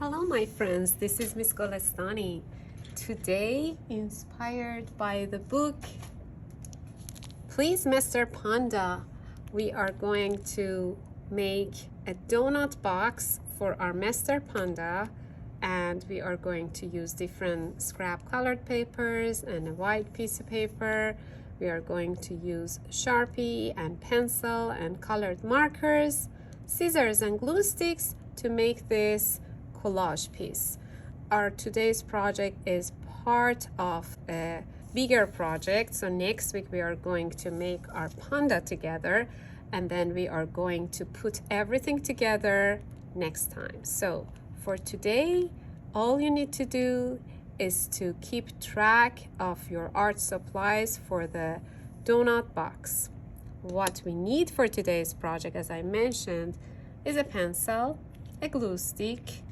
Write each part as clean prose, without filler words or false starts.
Hello my friends, this is Miss Golestani. Today, inspired by the book Please Mr. Panda, we are going to make a donut box for our Mr. Panda, and we are going to use different scrap colored papers and a white piece of paper. We are going to use Sharpie and pencil and colored markers, scissors and glue sticks to make this collage piece. Our today's project is part of a bigger project. So next week we are going to make our panda together, and then we are going to put everything together next time. So for today, all you need to do is to keep track of your art supplies for the donut box. What we need for today's project, as I mentioned, is a pencil, a glue stick,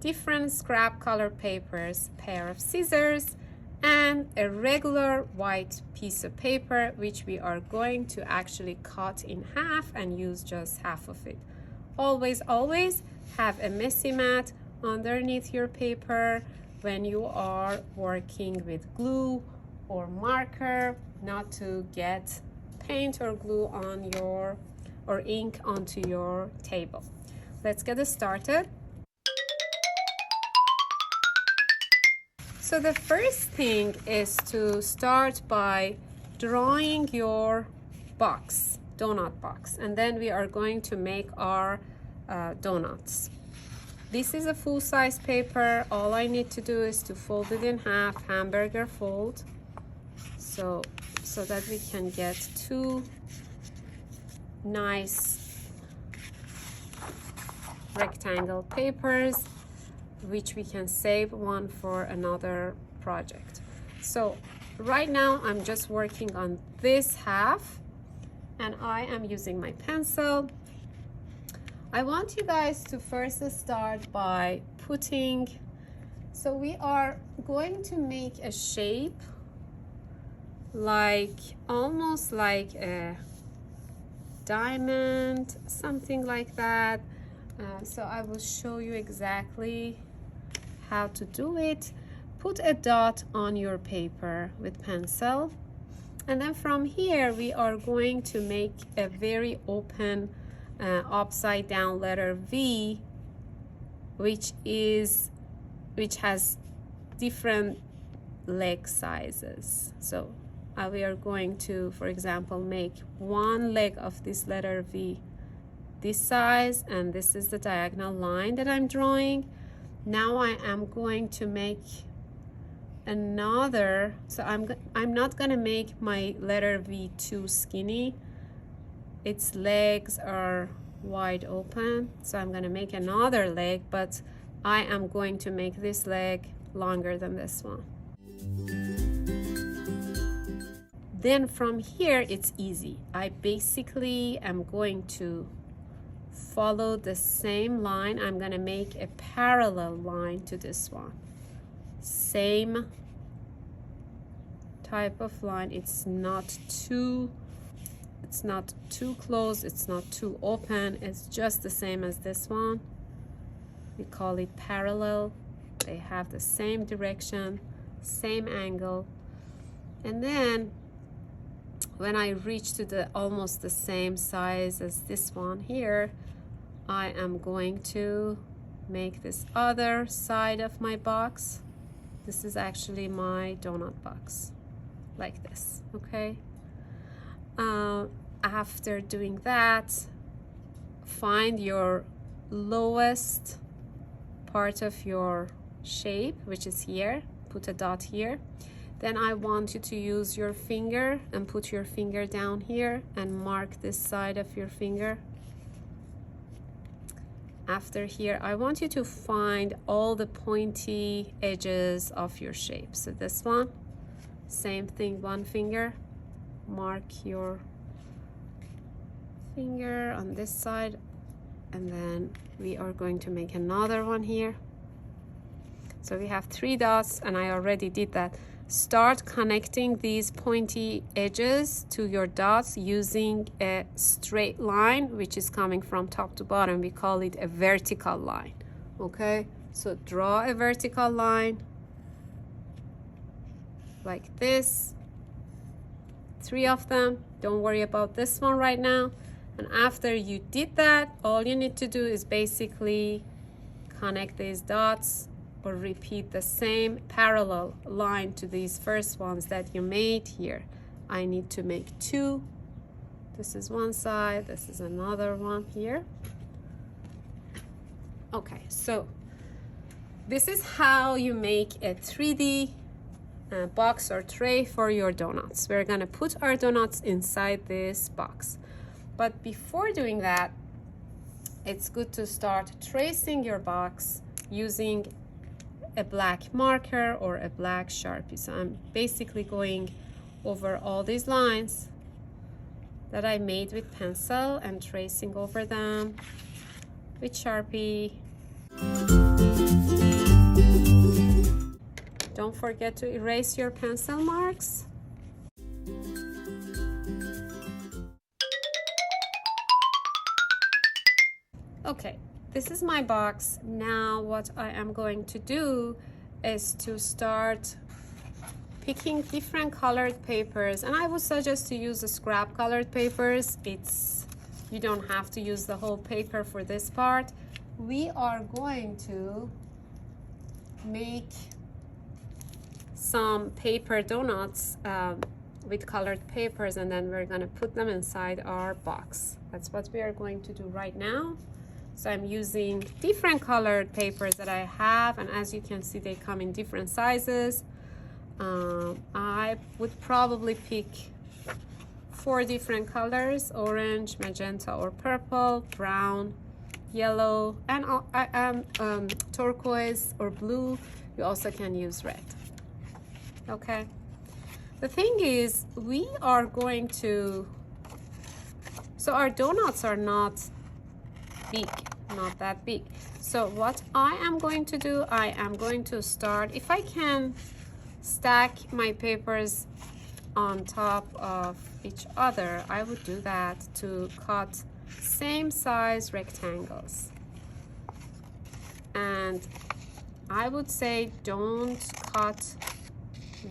different scrap color papers, pair of scissors, and a regular white piece of paper, which we are going to actually cut in half and use just half of it. Always have a messy mat underneath your paper when you are working with glue or marker, not to get paint or glue on your or ink onto your table. Let's get started. So the first thing is to start by drawing your box, donut box, and then we are going to make our donuts. This is a full-size paper. All I need to do is to fold it in half, hamburger fold, so that we can get two nice rectangle papers, which we can save one for another project. So right now I'm just working on this half, and I am using my pencil. I want you guys to first start by putting, so we are going to make a shape like almost like a diamond, something like that. So I will show you exactly how to do it. Put a dot on your paper with pencil, and then from here we are going to make a very open upside down letter V, which has different leg sizes. So we are going to, for example, make one leg of this letter V this size, and this is the diagonal line that I'm drawing. Now I am going to make another, so I'm not going to make my letter V too skinny. Its legs are wide open, so I'm going to make another leg, but I am going to make this leg longer than this one. Then from here it's easy. I basically am going to follow the same line. I'm going to make a parallel line to this one. Same type of line. It's not too close, it's not too open, it's just the same as this one. We call it parallel. They have the same direction, same angle. And then when I reach to the almost the same size as this one here, I am going to make this other side of my box. This is actually my donut box, like this, okay? After doing that, find your lowest part of your shape, which is here. Put a dot here. Then I want you to use your finger and put your finger down here and mark this side of your finger. After here, I want you to find all the pointy edges of your shape. So this one, same thing, one finger, mark your finger on this side, and then we are going to make another one here. So we have 3 dots, and I already did that. Start connecting these pointy edges to your dots using a straight line, which is coming from top to bottom. We call it a vertical line, okay? So draw a vertical line like this, 3 of them. Don't worry about this one right now. And after you did that, all you need to do is basically connect these dots or repeat the same parallel line to these first ones that you made here. I need to make 2. This is one side, this is another one here. Okay, so this is how you make a 3D box or tray for your donuts. We're gonna put our donuts inside this box. But before doing that, it's good to start tracing your box using a black marker or a black Sharpie. So I'm basically going over all these lines that I made with pencil and tracing over them with Sharpie. Don't forget to erase your pencil marks. Okay, this is my box. Now what I am going to do is to start picking different colored papers, and I would suggest to use the scrap colored papers. You don't have to use the whole paper for this part. We are going to make some paper donuts with colored papers, and then we're going to put them inside our box. That's what we are going to do right now. So I'm using different colored papers that I have, and as you can see, they come in different sizes. I would probably pick 4 different colors: orange, magenta or purple, brown, yellow, and turquoise or blue. You also can use red. Okay, the thing is, we are going to, so our donuts are not big, not that big. So what I am going to do, I am going to start, if I can stack my papers on top of each other, I would do that to cut same size rectangles. And I would say don't cut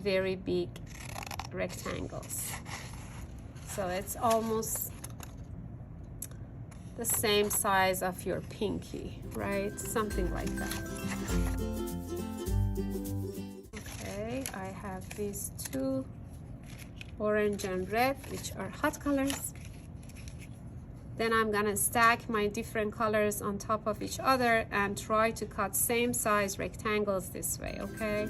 very big rectangles. So it's almost the same size of your pinky, right? Something like that. Okay, I have these 2, orange and red, which are hot colors. Then I'm gonna stack my different colors on top of each other and try to cut same size rectangles this way, okay?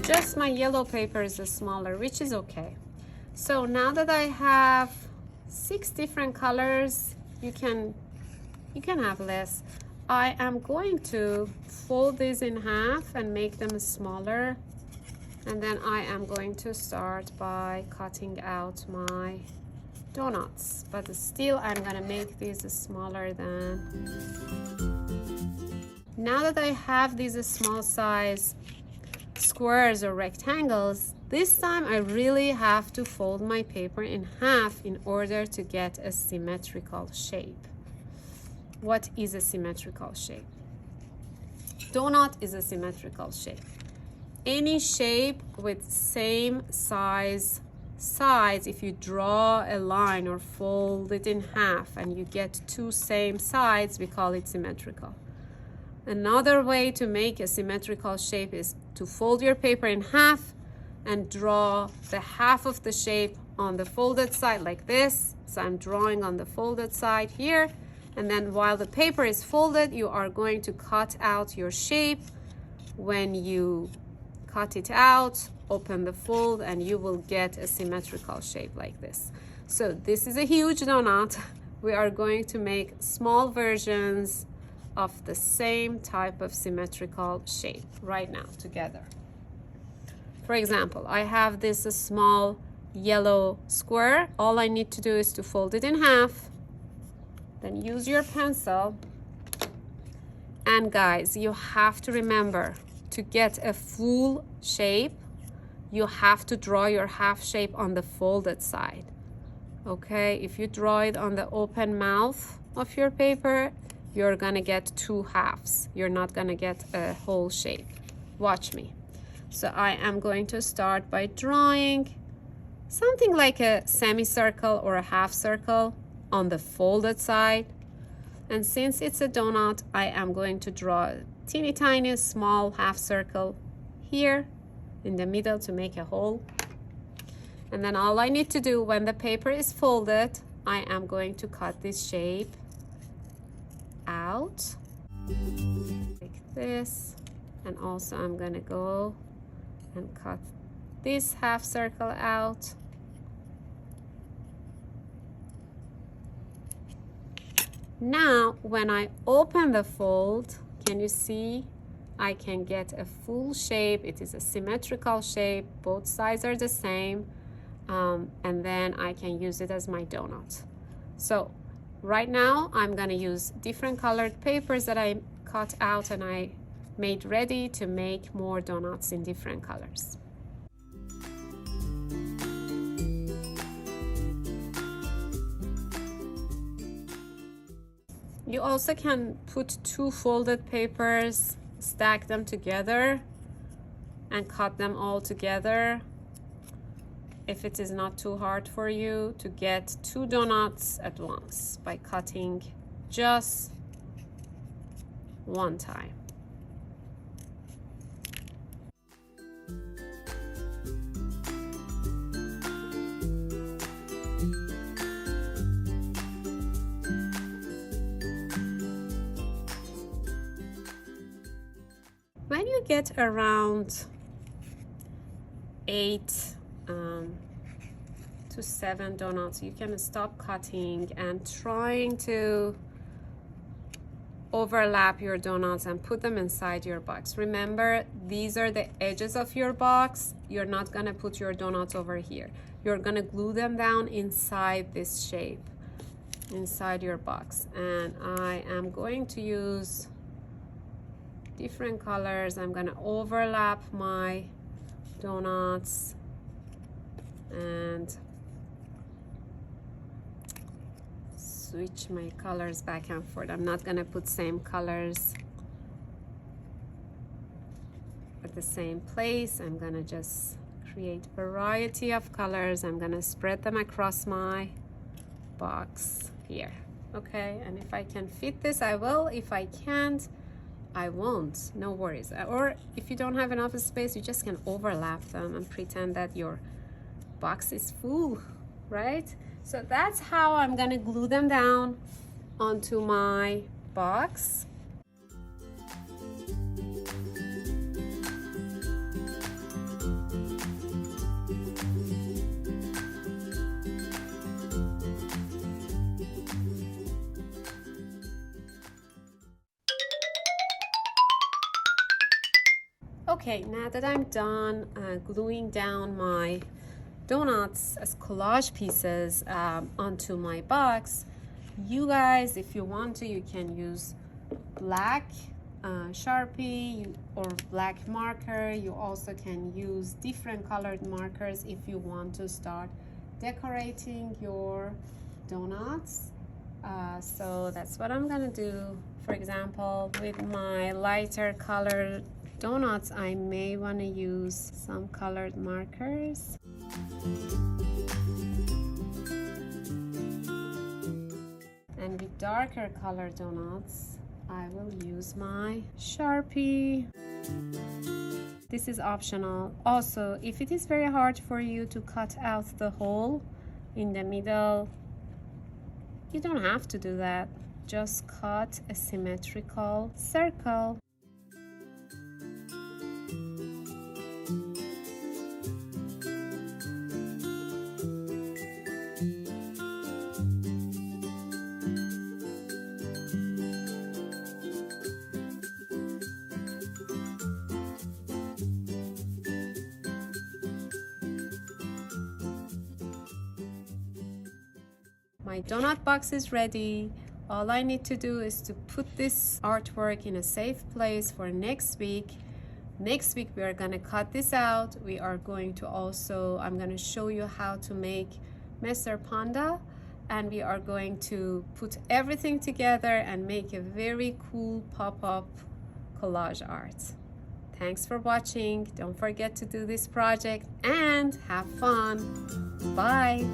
Just my yellow paper is smaller, which is okay. So now that I have 6 different colors, you can have less. I am going to fold these in half and make them smaller, and then I am going to start by cutting out my donuts, but still I'm gonna make these smaller than. Now that I have these small size squares or rectangles, this time I really have to fold my paper in half in order to get a symmetrical shape. What is a symmetrical shape? Donut is a symmetrical shape. Any shape with same size sides, if you draw a line or fold it in half and you get 2 same sides, we call it symmetrical. Another way to make a symmetrical shape is to fold your paper in half and draw the half of the shape on the folded side like this. So I'm drawing on the folded side here, and then while the paper is folded, you are going to cut out your shape. When you cut it out, open the fold, and you will get a symmetrical shape like this. So this is a huge donut. We are going to make small versions of the same type of symmetrical shape right now together. For example, I have this small yellow square. All I need to do is to fold it in half, then use your pencil. And guys, you have to remember, to get a full shape, you have to draw your half shape on the folded side. Okay, if you draw it on the open mouth of your paper, you're gonna get two halves. You're not gonna get a whole shape. Watch me. So I am going to start by drawing something like a semicircle or a half circle on the folded side. And since it's a donut, I am going to draw a teeny tiny small half circle here in the middle to make a hole. And then all I need to do when the paper is folded, I am going to cut this shape out like this. And also I'm gonna go and cut this half circle out. Now, when I open the fold, can you see? I can get a full shape. It is a symmetrical shape. Both sides are the same. And then I can use it as my donut. So right now I'm gonna use different colored papers that I cut out and I made ready to make more donuts in different colors. You also can put two folded papers, stack them together and cut them all together if it is not too hard for you to get two donuts at once by cutting just one time. When you get around 8 to 7 donuts, you can stop cutting and trying to overlap your donuts and put them inside your box. Remember, these are the edges of your box. You're not gonna put your donuts over here. You're gonna glue them down inside this shape, inside your box. And I am going to use different colors. I'm gonna overlap my donuts and switch my colors back and forth. I'm not gonna put same colors at the same place. I'm gonna just create variety of colors. I'm gonna spread them across my box here. Okay, and if I can fit this, I will. If I can't, I won't, no worries. Or if you don't have enough space, you just can overlap them and pretend that your box is full, right? So that's how I'm gonna glue them down onto my box. Okay, now that I'm done gluing down my donuts as collage pieces onto my box, you guys, if you want to, you can use black Sharpie or black marker. You also can use different colored markers if you want to start decorating your donuts. So that's what I'm gonna do. For example, with my lighter colored donuts, I may want to use some colored markers. And with darker colored donuts, I will use my Sharpie. This is optional. Also, if it is very hard for you to cut out the hole in the middle, you don't have to do that. Just cut a symmetrical circle. My donut box is ready. All I need to do is to put this artwork in a safe place for next week Next week we are going to cut this out. We are going to also, I'm going to show you how to make Mr. Panda, and we are going to put everything together and make a very cool pop-up collage art. Thanks for watching. Don't forget to do this project and have fun. Bye.